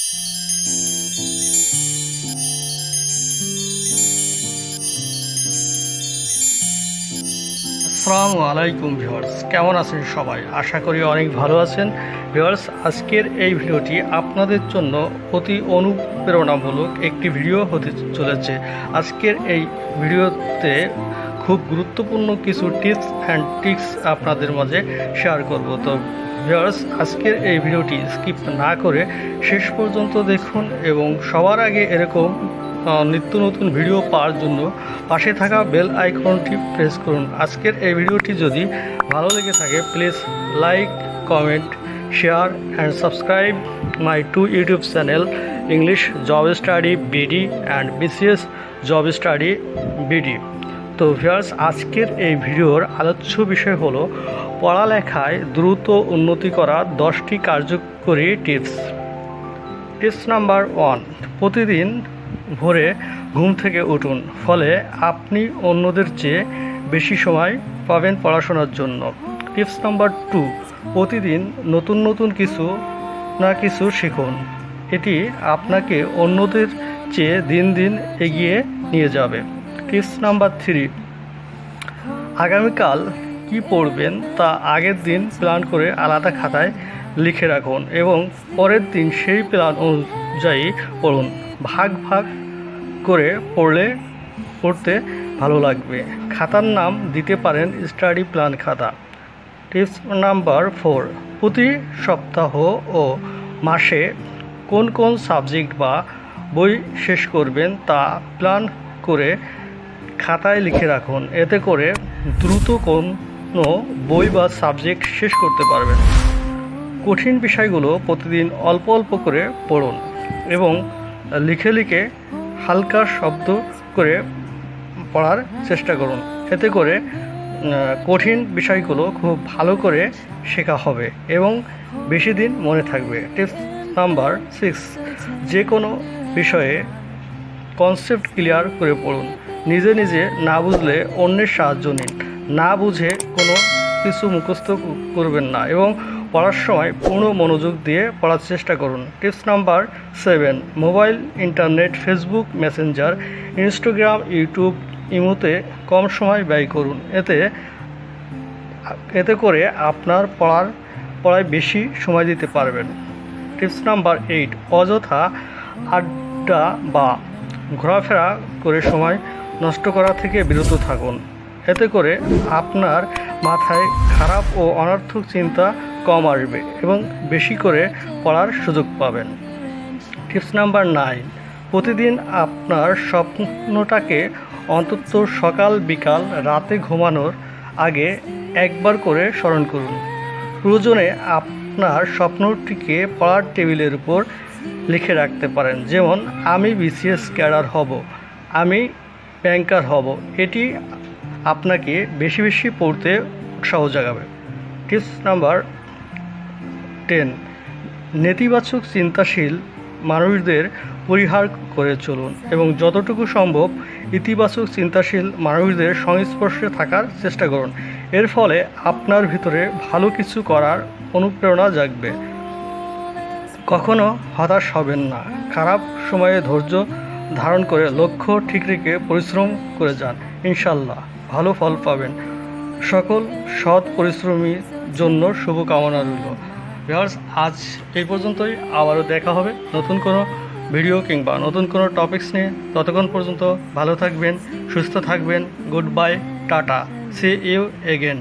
আসসালামু আলাইকুম ভিউয়ার্স, কেমন আছেন সবাই? আশা করি অনেক ভালো আছেন। ভিউয়ার্স, আজকের এই ভিডিওটি আপনাদের জন্য অতি অনুপ্রেরণামূলক একটি ভিডিও হতে চলেছে। আজকের এই ভিডিওতে খুব গুরুত্বপূর্ণ কিছু টিপস অ্যান্ড ট্রিক্স আপনাদের মাঝে শেয়ার করব। তো ভিউয়ার্স, আজকের এই ভিডিওটি স্কিপ না করে শেষ পর্যন্ত দেখুন এবং সবার আগে এরকম নিত্য নতুন ভিডিও পাওয়ার জন্য পাশে থাকা বেল আইকনটি প্রেস করুন। আজকের এই ভিডিওটি যদি ভালো লেগে থাকে please like, comment, share and subscribe my to YouTube channel English job study BD and BCS job study BD. তো ভিউয়ার্স, আজকের এই ভিডিওর আলোচ্য বিষয় হলো পড়ালেখায় দ্রুত উন্নতি করা 10টি কার্যকরী টিপস। টিপস নাম্বার 1, প্রতিদিন ভোরে ঘুম থেকে উঠুন, ফলে আপনি অন্যদের চেয়ে বেশি সময় পাবেন পড়াশোনার জন্য। টিপস নাম্বার 2, প্রতিদিন নতুন নতুন কিছু না কিছু শিখুন, এটি আপনাকে অন্যদের চেয়ে দিন দিন এগিয়ে নিয়ে যাবে। টিপস নাম্বার 3, আগামীকাল কি পড়বেন তা আগের দিন প্ল্যান করে আলাদা খাতায় লিখে রাখুন এবং পরের দিন সেই প্ল্যান অনুযায়ী পড়ুন। ভাগ ভাগ করে পড়তে ভালো লাগবে। খাতার নাম দিতে পারেন স্টাডি প্ল্যান খাতা। টিপস নাম্বার 4, প্রতি সপ্তাহ ও মাসে কোন কোন সাবজেক্ট বা বই শেষ করবেন তা প্ল্যান করে খাতায় লিখে রাখুন, এতে করে দ্রুত কোনো বই বা সাবজেক্ট শেষ করতে পারবেন। কঠিন বিষয়গুলো প্রতিদিন অল্প অল্প করে পড়ুন এবং লিখে লিখে হালকা শব্দ করে পড়ার চেষ্টা করুন, এতে করে কঠিন বিষয়গুলো খুব ভালো করে শেখা হবে এবং বেশি দিন মনে থাকবে। টিপস নাম্বার 6, যে কোনো বিষয়ে কনসেপ্ট ক্লিয়ার করে পড়ুন। নিজে নিজে না বুঝলে অন্যের সাহায্য নিন। না বুঝে কোনো কিছু মুখস্থ করবেন না এবং পড়ার সময় পূর্ণ মনোযোগ দিয়ে পড়ার চেষ্টা করুন। Tips number 7, mobile, internet, Facebook, Messenger, Instagram, YouTube, ইমোতে কম সময় ব্যয় করুন, এতে করে আপনার পড়ায় বেশি সময় দিতে পারবেন। টিপস নাম্বার 8, অযথা আড্ডা বা ঘোরাফেরা করে সময় নষ্ট করা থেকে বিরত থাকুন, এতে করে আপনার মাথায় খারাপ ও অনর্থক চিন্তা কম আসবে এবং বেশি করে পড়ার সুযোগ পাবেন। টিপস নাম্বার 9, প্রতিদিন আপনার স্বপ্নটাকে অন্তত সকাল, বিকাল, রাতে ঘুমানোর আগে একবার করে স্মরণ করুন। প্রয়োজনে আপনার স্বপ্নটিকে পড়ার টেবিলের উপর লিখে রাখতে পারেন, যেমন আমি বিসিএস ক্যাডার হব, আমি ব্যাংকার হব। এটি আপনাকে বেশি বেশি পড়তে উৎসাহ জাগাবে। টিপস নাম্বার 10, নেতিবাচক চিন্তাশীল মানুষদের পরিহার করে চলুন এবং যতটুকু সম্ভব ইতিবাচক চিন্তাশীল মানুষদের সংস্পর্শে থাকার চেষ্টা করুন। এর ফলে আপনার ভিতরে ভালো কিছু করার অনুপ্রেরণা জাগবে। কখনো হতাশ হবেন না। খারাপ সময়ে ধৈর্য ধারণ করে লক্ষ্য ঠিক রেখে পরিশ্রম করে যান, ইনশাল্লাহ ভালো ফল পাবেন। সকল সৎ পরিশ্রমীর জন্য শুভকামনা রইল। ভিউয়ার্স, আজ এই পর্যন্তই। আবারও দেখা হবে নতুন কোনো ভিডিও কিংবা নতুন কোনো টপিকস নিয়ে। ততক্ষণ পর্যন্ত ভালো থাকবেন, সুস্থ থাকবেন। Good bye, tata, see you again.